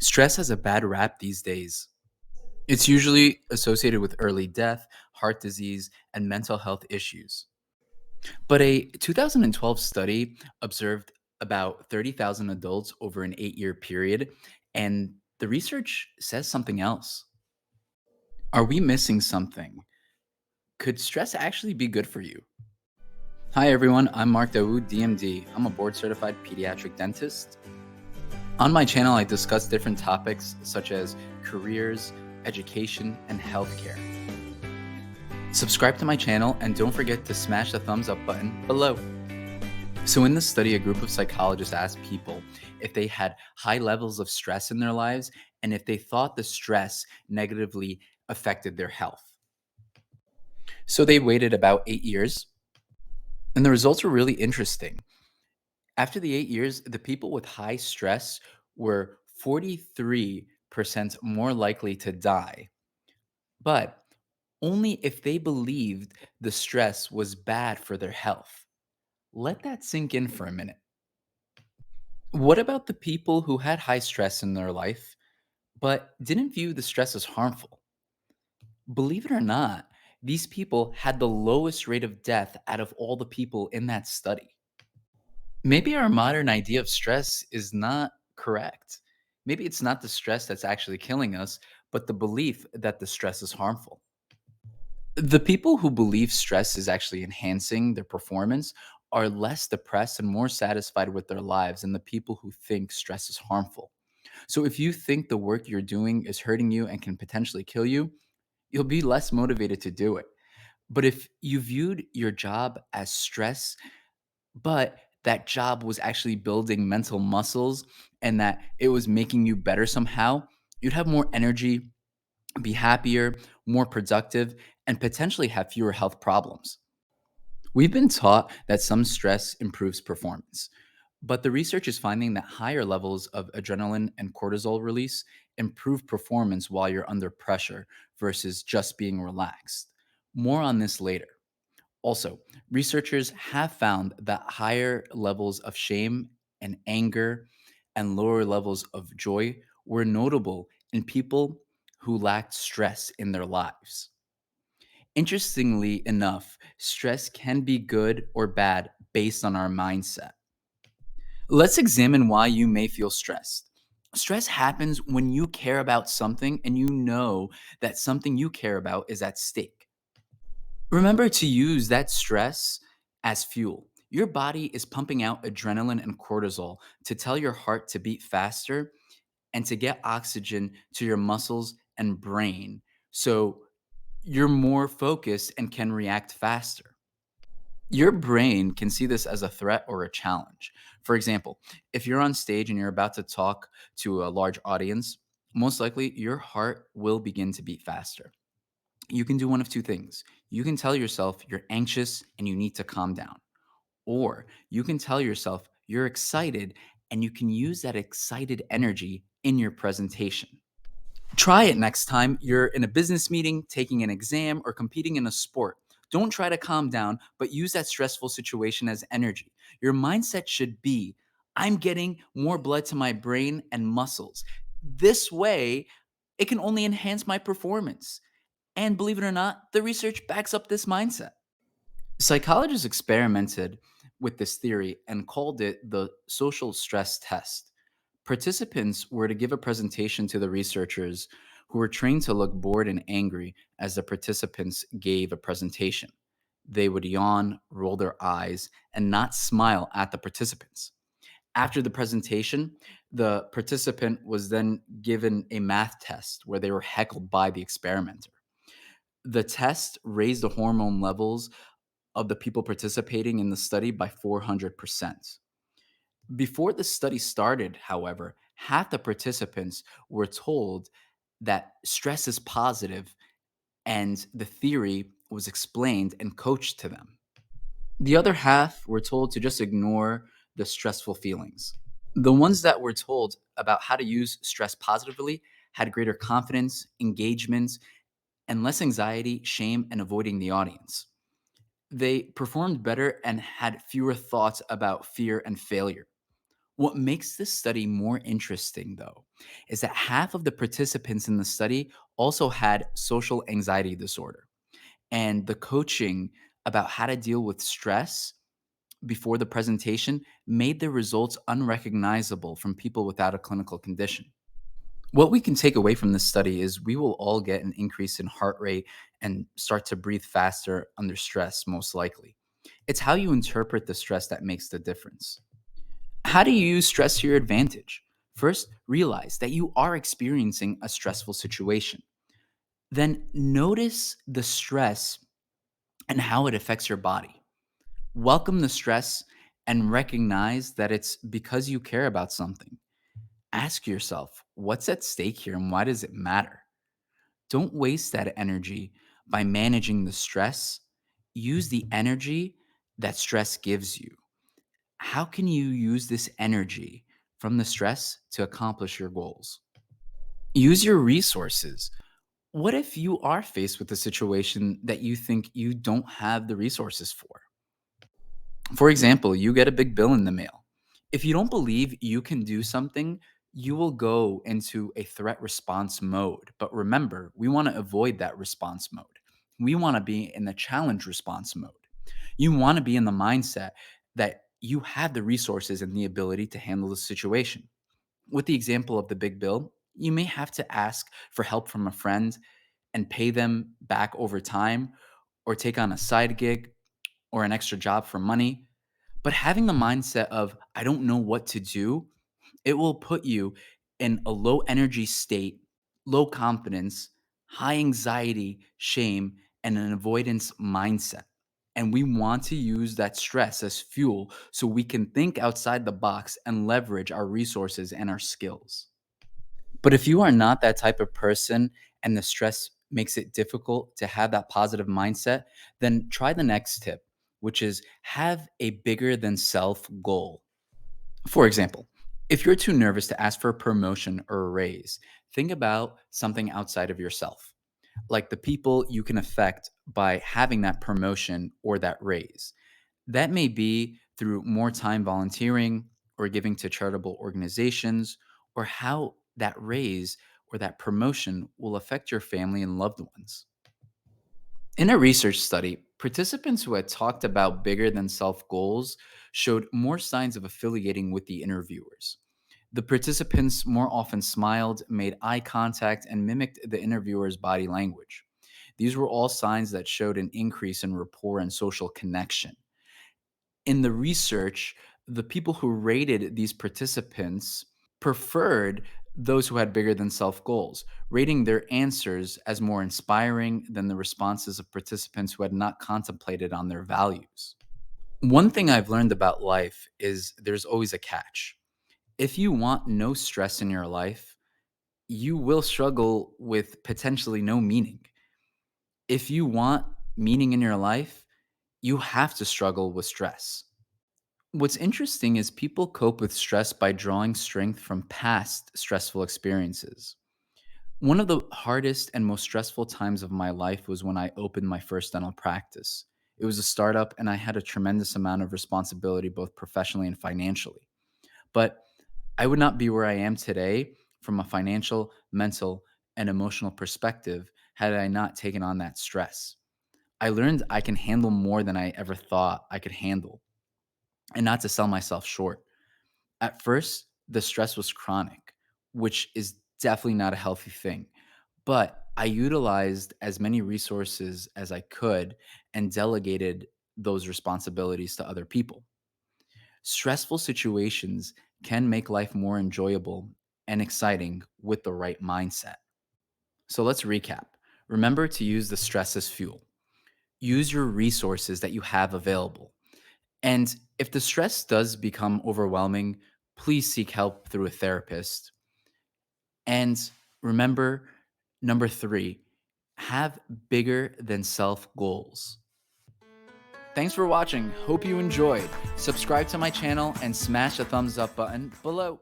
Stress has a bad rap these days. It's usually associated with early death, heart disease, and mental health issues. But a 2012 study observed about 30,000 adults over an 8-year period, and the research says something else. Are we missing something? Could stress actually be good for you? Hi, everyone. I'm Mark Dawood, DMD. I'm a board certified pediatric dentist. On my channel, I discuss different topics such as careers, education, and healthcare. Subscribe to my channel and don't forget to smash the thumbs up button below. So, in this study, a group of psychologists asked people if they had high levels of stress in their lives and if they thought the stress negatively affected their health. So, they waited about 8 years, and the results were really interesting. After the 8 years, the people with high stress were 43% more likely to die, but only if they believed the stress was bad for their health. Let that sink in for a minute. What about the people who had high stress in their life, but didn't view the stress as harmful? Believe it or not, these people had the lowest rate of death out of all the people in that study. Maybe our modern idea of stress is not correct. Maybe it's not the stress that's actually killing us, but the belief that the stress is harmful. The people who believe stress is actually enhancing their performance are less depressed and more satisfied with their lives than the people who think stress is harmful. So if you think the work you're doing is hurting you and can potentially kill you, you'll be less motivated to do it. But if you viewed your job as stress, but that job was actually building mental muscles and that it was making you better somehow, you'd have more energy, be happier, more productive, and potentially have fewer health problems. We've been taught that some stress improves performance, but the research is finding that higher levels of adrenaline and cortisol release improve performance while you're under pressure versus just being relaxed. More on this later. Also, researchers have found that higher levels of shame and anger and lower levels of joy were notable in people who lacked stress in their lives. Interestingly enough, stress can be good or bad based on our mindset. Let's examine why you may feel stressed. Stress happens when you care about something and you know that something you care about is at stake. Remember to use that stress as fuel. Your body is pumping out adrenaline and cortisol to tell your heart to beat faster and to get oxygen to your muscles and brain. So you're more focused and can react faster. Your brain can see this as a threat or a challenge. For example, if you're on stage and you're about to talk to a large audience, most likely your heart will begin to beat faster. You can do one of two things. You can tell yourself you're anxious and you need to calm down, or you can tell yourself you're excited and you can use that excited energy in your presentation. Try it next time you're in a business meeting, taking an exam, or competing in a sport. Don't try to calm down, but use that stressful situation as energy. Your mindset should be I'm getting more blood to my brain and muscles. This way, it can only enhance my performance. And believe it or not, the research backs up this mindset. Psychologists experimented with this theory and called it the social stress test. Participants were to give a presentation to the researchers who were trained to look bored and angry as the participants gave a presentation. They would yawn, roll their eyes, and not smile at the participants. After the presentation, the participant was then given a math test where they were heckled by the experimenter. The test raised the hormone levels of the people participating in the study by 400%. Before the study started, however, half the participants were told that stress is positive and the theory was explained and coached to them. The other half were told to just ignore the stressful feelings. The ones that were told about how to use stress positively had greater confidence, engagement, and less anxiety, shame, and avoiding the audience. They performed better and had fewer thoughts about fear and failure. What makes this study more interesting, though, is that half of the participants in the study also had social anxiety disorder. And the coaching about how to deal with stress before the presentation made the results unrecognizable from people without a clinical condition. What we can take away from this study is we will all get an increase in heart rate and start to breathe faster under stress, most likely. It's how you interpret the stress that makes the difference. How do you use stress to your advantage? First, realize that you are experiencing a stressful situation. Then, notice the stress and how it affects your body. Welcome the stress and recognize that it's because you care about something. Ask yourself, what's at stake here and why does it matter? Don't waste that energy by managing the stress. Use the energy that stress gives you. How can you use this energy from the stress to accomplish your goals? Use your resources. What if you are faced with a situation that you think you don't have the resources for? For example, you get a big bill in the mail. If you don't believe you can do something, you will go into a threat response mode. But remember, we want to avoid that response mode. We want to be in the challenge response mode. You want to be in the mindset that you have the resources and the ability to handle the situation. With the example of the big bill, you may have to ask for help from a friend and pay them back over time, or take on a side gig or an extra job for money. But having the mindset of, I don't know what to do, it will put you in a low energy state, low confidence, high anxiety, shame, and an avoidance mindset. And we want to use that stress as fuel so we can think outside the box and leverage our resources and our skills. But if you are not that type of person and the stress makes it difficult to have that positive mindset, then try the next tip, which is have a bigger than self goal. For example, if you're too nervous to ask for a promotion or a raise, think about something outside of yourself, like the people you can affect by having that promotion or that raise. That may be through more time volunteering or giving to charitable organizations, or how that raise or that promotion will affect your family and loved ones. In a research study, participants who had talked about bigger than self goals showed more signs of affiliating with the interviewers. The participants more often smiled, made eye contact, and mimicked the interviewer's body language. These were all signs that showed an increase in rapport and social connection. In the research, the people who rated these participants preferred those who had bigger than self goals, rating their answers as more inspiring than the responses of participants who had not contemplated on their values. One thing I've learned about life is there's always a catch. If you want no stress in your life, you will struggle with potentially no meaning. If you want meaning in your life, you have to struggle with stress. What's interesting is people cope with stress by drawing strength from past stressful experiences. One of the hardest and most stressful times of my life was when I opened my first dental practice. It was a startup, and I had a tremendous amount of responsibility, both professionally and financially. But I would not be where I am today from a financial, mental, and emotional perspective had I not taken on that stress. I learned I can handle more than I ever thought I could handle, and not to sell myself short. At first, the stress was chronic, which is definitely not a healthy thing. But I utilized as many resources as I could and delegated those responsibilities to other people. Stressful situations can make life more enjoyable and exciting with the right mindset. So let's recap. Remember to use the stress as fuel. Use your resources that you have available. And if the stress does become overwhelming, please seek help through a therapist. And remember, number three, have bigger than self goals. Thanks for watching. Hope you enjoyed. Subscribe to my channel and smash the thumbs up button below.